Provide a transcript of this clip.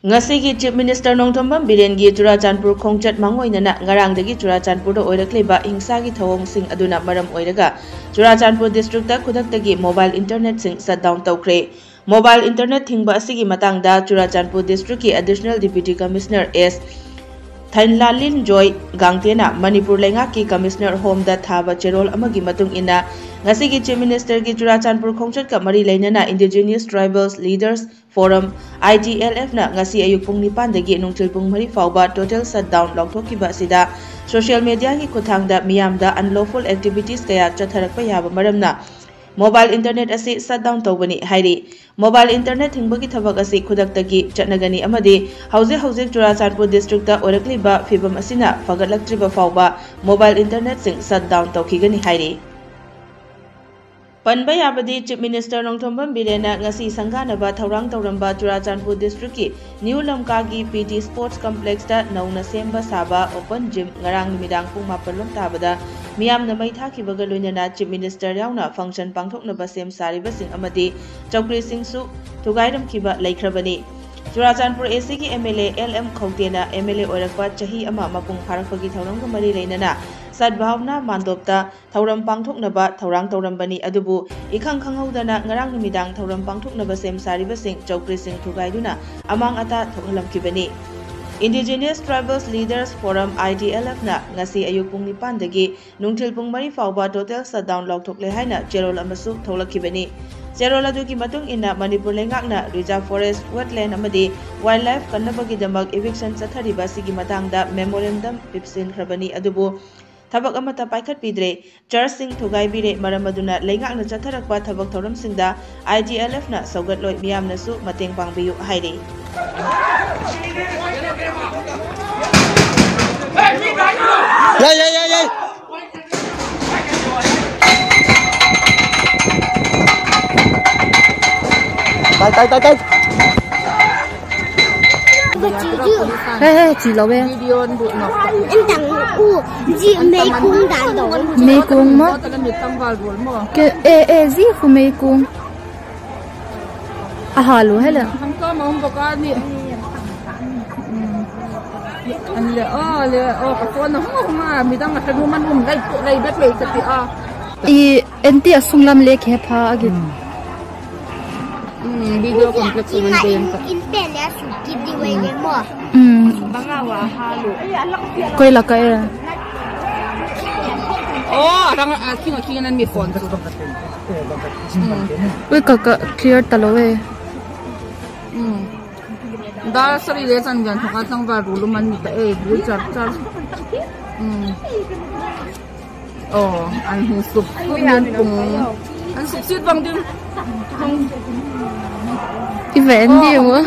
Ngasigi Chief Minister Nongthombam Birengi Churachandpur Khongchat Mangoinana Ngarangdagi Churachandpur Oirakliba Hingsagi Thawong Sing Aduna Maram Oiraga Churachandpur District Kudaktagi mobile internet sing shutdown Toukhre. Mobile internet thingba asigi matangda Churachandpur District ki Additional Deputy Commissioner S. Thainlalin Joy Gangtena Manipur Lenga ki Commissioner Home da Thaba Cherol Amagi Matung Ina Ngasigi Chief Minister ki Churachandpur Khongchat ka Mari Lainana Indigenous Tribals Leaders Forum ITLF na ngasi ayuk pung nipan dagi nungtil pung mari fauba total shutdown lauthokiba sida social media ki kuthangda miyamda unlawful activities kaya chatharakpa yaba maramna mobile internet asi shutdown tawbani hairi mobile internet hingbagi thabak asi khudaktagi chatnagani amadi hauze Churachandpur district ta Oirakliba fibam asina fagatlatriba fauba mobile internet sing shutdown tawkhigani hairi Panba yabadi Chief Minister Nongthombam Birena ngasi sanganaba thaurang tauramba Churachandpur district ki New Lamkagi PT Sports Complex ta nauna semba saba open gym ngarang numidang pung 8 tabada miyamna mai thakibaga loinana Chief Minister yauna function pangthoknaba sem sariba sing amadi Toukhre singsu thugairam kiba laikhrabani Churachandpur AC ki MLA LM Khawtena MLA Oirakpa chahi ama mapung pharakpagi thaurangga mari leinana Sadbhavna Mandopta Thauram Pangthoknaba Thaurang Taurambani adubu ikhang khanghaudana ngarang numidang Thauram Pangthoknaba sem sariba sing Toukhre sing thugaiduna amang ata thokhalamkibani Indigenous Tribals Leaders Forum ITLF na ngasi ayuk pung 9 dagi nungthil pung 3 fauba total shutdown lauthokle haina cherol amasu tholakibani cherol aduki matung ina Manipur lengakna reserve forest wetland amadi wildlife kannabagi damak eviction chathariba sigi matangda memorandum pipsin khrabani adubu Thabak amata paikhat pidre church sing thugai bire maram aduna leingakna chatharakpa thabak thoram singda ITLF na saugat loi miyamna su mateng pangbiyu hairi Yay Tai chỉ lâu bên em tặng u gì mê cung đàn đồ mê cung mất cái gì của mê cung à hà luôn hay là không có mà không có gì anh lẽ cái con nó không mà mình đang cái rumah mình đây biết về cái gì em tiếc sung làm lệ kẹp ha cái video complex mình tiền internet suki di way mo bangawa halo coi là cái đang khi anh mi phone ui cả clear talo về đã sari le chan gan thaka tang ba ru luman mi ta bui char anh hu sup kumen pung anh sup sit bang din event gì mà